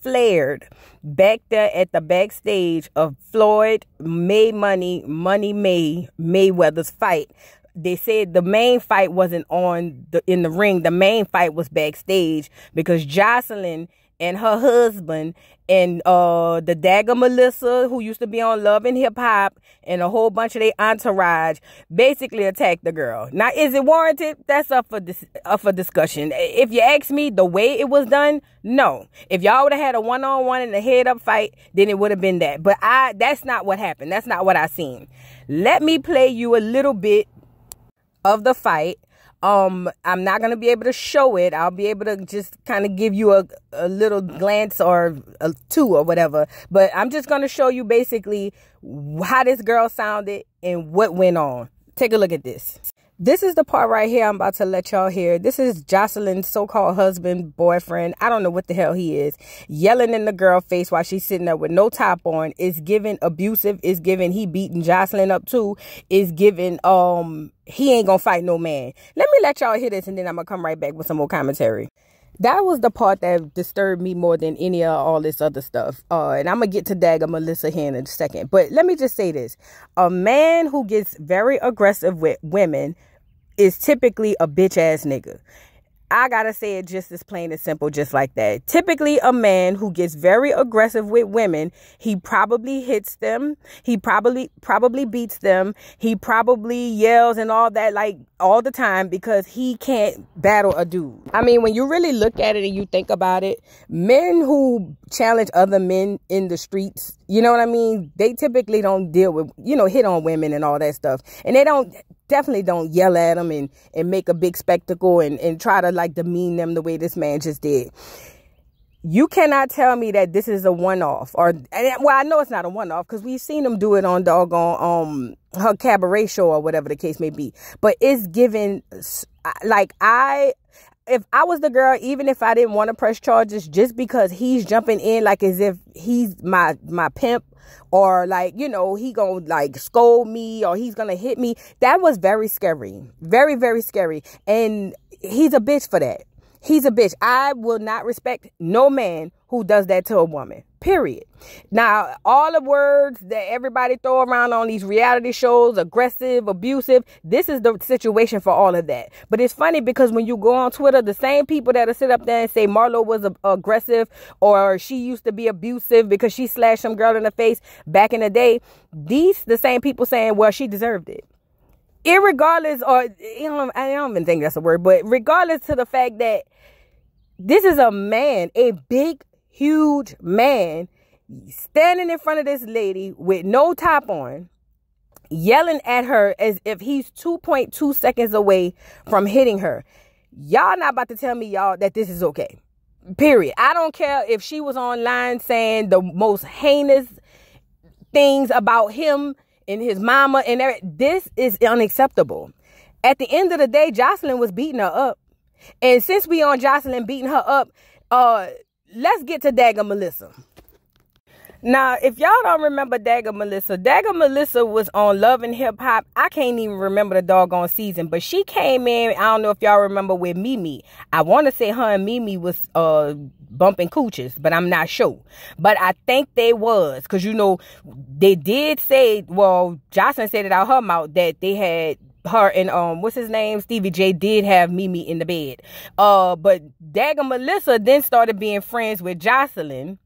flared back there at the backstage of Floyd Mayweather's fight. They said the main fight wasn't in the ring. The main fight was backstage because Joseline and her husband and the dagger Melissa, who used to be on Love and Hip Hop, and a whole bunch of their entourage basically attacked the girl. Now, is it warranted? That's up for discussion. If you ask me, the way it was done, no. If y'all would have had a one-on-one and a head-up fight, then it would have been that. But that's not what happened. That's not what I seen. Let me play you a little bit of the fight. I'm not going to be able to show it. I'll be able to just kind of give you a little glance or a two or whatever. But I'm just going to show you basically how this girl sounded and what went on. Take a look at this. This is the part right here I'm about to let y'all hear. This is Joseline's so-called husband, boyfriend, I don't know what the hell he is, yelling in the girl face while she's sitting there with no top on. It's giving abusive. It's giving he beating Joseline up too. It's giving he ain't gonna fight no man. Let me let y'all hear this and then I'm gonna come right back with some more commentary. That was the part that disturbed me more than any of all this other stuff. And I'm going to get to Dagger Melissa here in a second. But let me just say this. A man who gets very aggressive with women is typically a bitch-ass nigga. I gotta say it just as plain and simple, just like that. Typically, a man who gets very aggressive with women, he probably hits them. He probably beats them. He probably yells and all that, like, all the time because he can't battle a dude. I mean, when you really look at it and you think about it, men who challenge other men in the streets, you know what I mean? They typically don't deal with, hit on women and all that stuff. And they definitely don't yell at them and make a big spectacle and try to like demean them the way this man just did. You cannot tell me that this is a one-off, well, I know it's not a one-off because we've seen him do it on doggone her cabaret show or whatever the case may be. But it's given, like, if I was the girl, even if I didn't want to press charges, just because he's jumping in like as if he's my pimp, or like, he gonna like scold me or he's gonna hit me, that was very scary. Very, very scary. And he's a bitch for that. He's a bitch. I will not respect no man who does that to a woman. Period. Now, all the words that everybody throw around on these reality shows, aggressive, abusive, this is the situation for all of that. But it's funny because when you go on Twitter, the same people that'll sit up there and say Marlo was aggressive or she used to be abusive because she slashed some girl in the face back in the day, the same people saying, well, she deserved it. Irregardless, or I don't even think that's a word, but regardless to the fact that this is a man, a big, huge man, standing in front of this lady with no top on, yelling at her as if he's 2.2 seconds away from hitting her. Y'all not about to tell me, y'all, that this is okay. Period. I don't care if she was online saying the most heinous things about him and his mama and everything. This is unacceptable. At the end of the day, Joseline was beating her up. And since we on Joseline beating her up, let's get to Dagger Melissa. Now, if y'all don't remember Dagger Melissa was on Love and Hip Hop. I can't even remember the doggone season, but she came in, I don't know if y'all remember, with Mimi. I want to say her and Mimi was bumping cooches, but I'm not sure. But I think they was, because, they did say, well, Joseline said it out her mouth that they had her and what's his name, Stevie J, did have Mimi in the bed. But Dagger Melissa then started being friends with Joseline.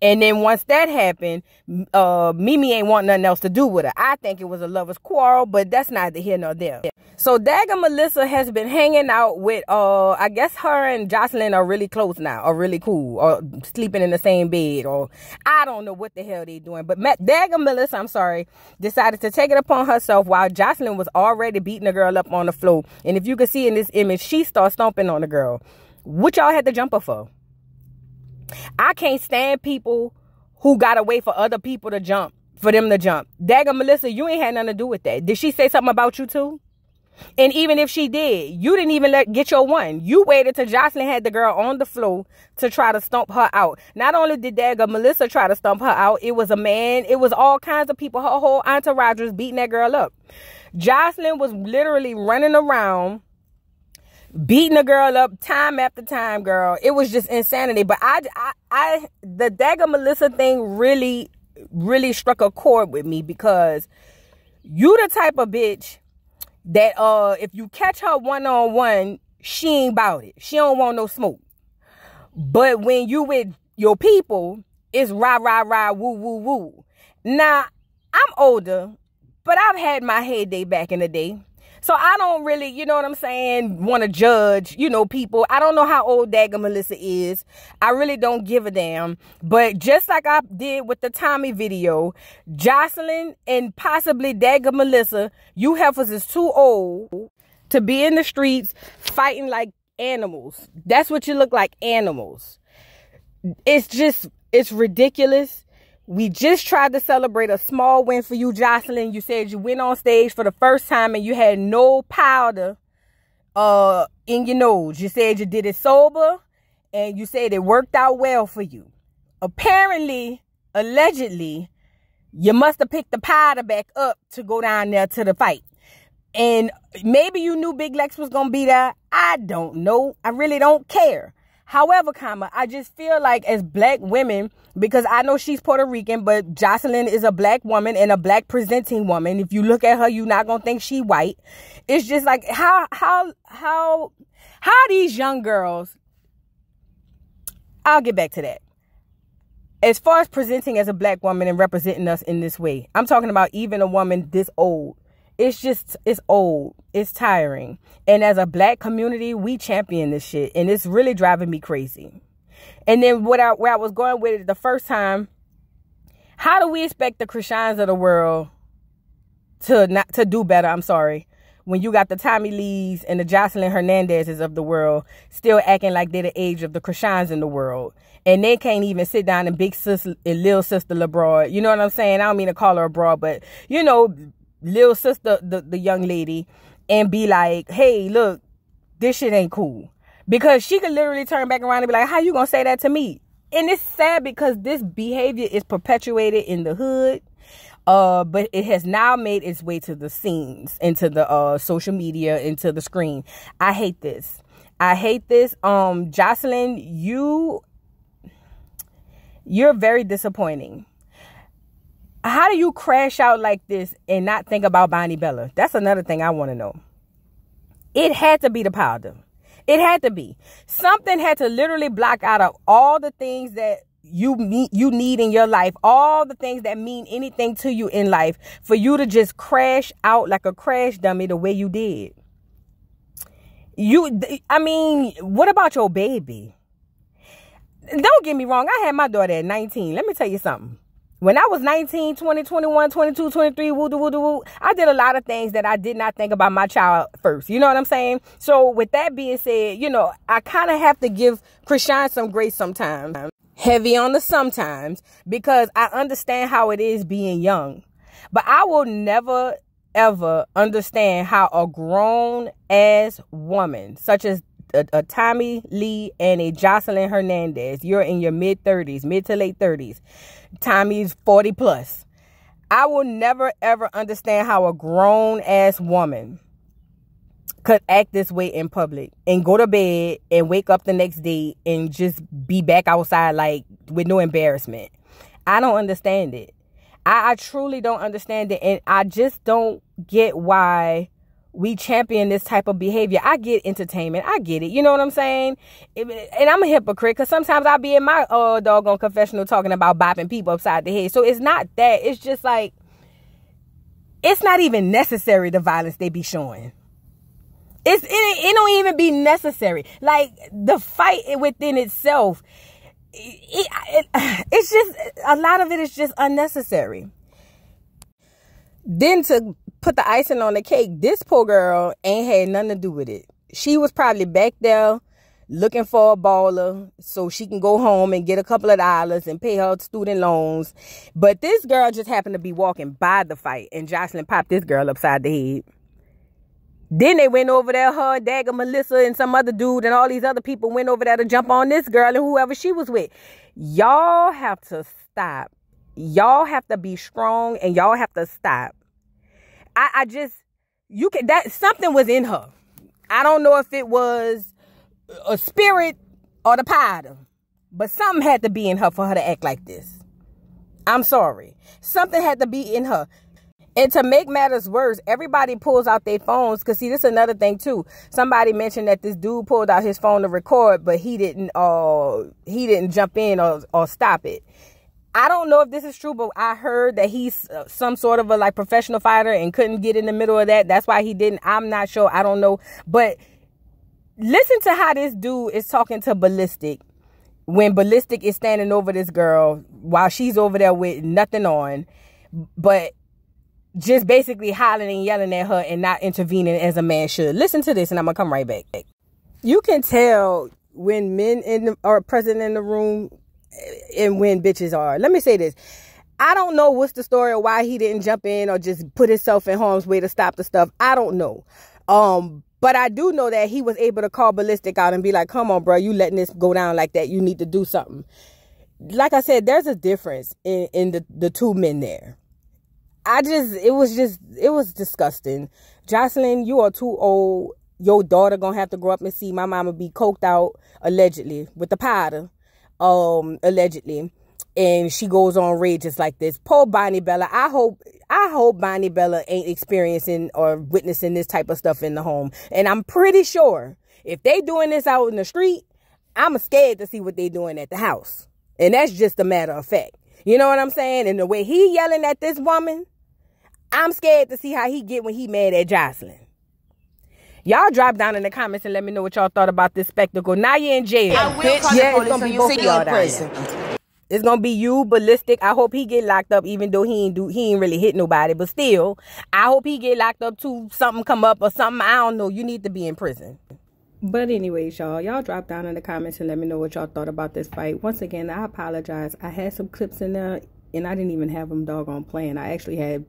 And then once that happened, Mimi ain't want nothing else to do with her. I think it was a lover's quarrel, but that's neither here nor there. So Dagger Melissa has been hanging out with, I guess her and Joseline are really close now, or really cool, or sleeping in the same bed, or I don't know what the hell they doing. But Dagger Melissa, decided to take it upon herself while Joseline was already beating the girl up on the floor. And if you can see in this image, she starts stomping on the girl. What y'all had to jump her for? I can't stand people who gotta wait for other people to jump, for them to jump. Dagger Melissa, you ain't had nothing to do with that. Did she say something about you too? And even if she did, you didn't even get your one. You waited till Joseline had the girl on the floor to try to stomp her out. Not only did Dagger Melissa try to stomp her out, it was a man, it was all kinds of people. Her whole entourage was beating that girl up. Joseline was literally running around beating a girl up time after time, girl. It was just insanity. But the Dagger Melissa thing really struck a chord with me, because you the type of bitch that if you catch her one-on-one, she ain't about it. She don't want no smoke. But when you with your people, it's rah, rah, rah, woo, woo, woo. Now, I'm older, but I've had my heyday back in the day. So I don't really, you know what I'm saying, want to judge, people. I don't know how old Dagger Melissa is. I really don't give a damn. But just like I did with the Tommy video, Joseline and possibly Dagger Melissa, you heifers is too old to be in the streets fighting like animals. That's what you look like, animals. It's ridiculous. We just tried to celebrate a small win for you, Joseline. You said you went on stage for the first time and you had no powder in your nose. You said you did it sober, and you said it worked out well for you. Apparently, allegedly, you must have picked the powder back up to go down there to the fight. And maybe you knew Big Lex was going to be there. I don't know. I really don't care. However, I just feel like as black women, because I know she's Puerto Rican, but Joseline is a black woman and a black presenting woman. If you look at her, you're not going to think she white. It's just like, how these young girls, I'll get back to that. As far as presenting as a black woman and representing us in this way, I'm talking about even a woman this old. It's old. It's tiring. And as a black community, we champion this shit. And it's really driving me crazy. And then where I was going with it the first time, how do we expect the Krishans of the world to do better? I'm sorry. When you got the Tommy Lees and the Joseline Hernandezes of the world still acting like they're the age of the Krishans in the world. And they can't even sit down and big sis and little sister LeBroad. You know what I'm saying? I don't mean to call her a broad, but little sister, the young lady, and be like, hey, look, this shit ain't cool. Because she could literally turn back around and be like, how you gonna say that to me? And it's sad because this behavior is perpetuated in the hood, but it has now made its way to the scenes, into the social media, into the screen. I hate this. Joseline, you're very disappointing. How do you crash out like this and not think about Bonnie Bella? That's another thing I want to know. It had to be the powder. It had to be. Something had to literally block out of all the things that you need in your life, all the things that mean anything to you in life, for you to just crash out like a crash dummy the way you did. What about your baby? Don't get me wrong. I had my daughter at 19. Let me tell you something. When I was 19, 20, 21, 22, 23, woo, I did a lot of things that I did not think about my child first. You know what I'm saying? So with that being said, I kind of have to give Krishan some grace sometimes. Heavy on the sometimes, because I understand how it is being young. But I will never, ever understand how a grown-ass woman, such as a Tommy Lee and a Joseline Hernandez, you're in your mid to late 30s. Tommy's 40 plus. I will never ever understand how a grown ass woman could act this way in public and go to bed and wake up the next day and just be back outside like with no embarrassment. I don't understand it. I truly don't understand it, and I just don't get why we champion this type of behavior. I get entertainment. I get it. You know what I'm saying? And I'm a hypocrite because sometimes I'll be in my doggone confessional talking about bopping people upside the head. So it's not that. It's just like, it's not even necessary, the violence they be showing. It don't even be necessary. Like, the fight within itself, it's just, a lot of it is just unnecessary. Then to put the icing on the cake, this poor girl ain't had nothing to do with it. She was probably back there looking for a baller so she can go home and get a couple of dollars and pay her student loans. But this girl just happened to be walking by the fight, and Joseline popped this girl upside the head. Then they went over there, her, Dagger, Melissa, and some other dude, and all these other people went over there to jump on this girl and whoever she was with. Y'all have to stop. Y'all have to be strong, and y'all have to stop. Something was in her. I don't know if it was a spirit or the powder, but something had to be in her for her to act like this. I'm sorry. Something had to be in her. And to make matters worse, everybody pulls out their phones. Because, see, this is another thing, too. Somebody mentioned that this dude pulled out his phone to record, but he didn't jump in or stop it. I don't know if this is true, but I heard that he's some sort of a like professional fighter and couldn't get in the middle of that. That's why he didn't. I'm not sure. I don't know. But listen to how this dude is talking to Ballistic when Ballistic is standing over this girl while she's over there with nothing on, but just basically hollering and yelling at her and not intervening as a man should. Listen to this and I'm going to come right back. You can tell when men are present in the room and when bitches are. Let me say this. I don't know what's the story or why he didn't jump in or just put himself in harm's way to stop the stuff. I don't know. But I do know that he was able to call Ballistic out and be like, come on, bro, you letting this go down like that. You need to do something. Like I said, there's a difference in the two men there. It was disgusting. Joseline, you are too old. Your daughter gonna have to grow up and see my mama be coked out, allegedly, with the powder, allegedly. And she goes on rages like this. Poor Bonnie Bella. I hope Bonnie Bella ain't experiencing or witnessing this type of stuff in the home. And I'm pretty sure if they doing this out in the street, I'm scared to see what they doing at the house. And that's just a matter of fact. You know what I'm saying? And the way he yelling at this woman, I'm scared to see how he get when he mad at Joseline. Y'all drop down in the comments and let me know what y'all thought about this spectacle. Now you're in jail. I will call the police on you. See you in prison. It's gonna be you, Ballistic. I hope he get locked up, even though he ain't really hit nobody. But still, I hope he get locked up too. Something come up or something. I don't know. You need to be in prison. But anyways, y'all drop down in the comments and let me know what y'all thought about this fight. Once again, I apologize. I had some clips in there and I didn't even have them doggone playing. I actually had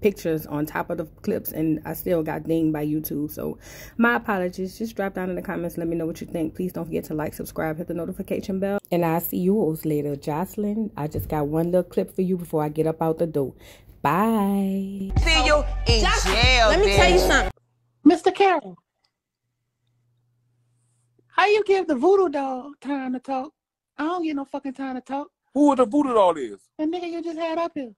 pictures on top of the clips and I still got dinged by YouTube. So my apologies. Just drop down in the comments. Let me know what you think. Please don't forget to like, subscribe, hit the notification bell. And I'll see you all later. Joseline, I just got one little clip for you before I get up out the door. Bye. See you in jail. Let me tell you something. Mr. Carroll, how you give the voodoo doll time to talk? I don't get no fucking time to talk. Who the voodoo doll is? The nigga you just had up here.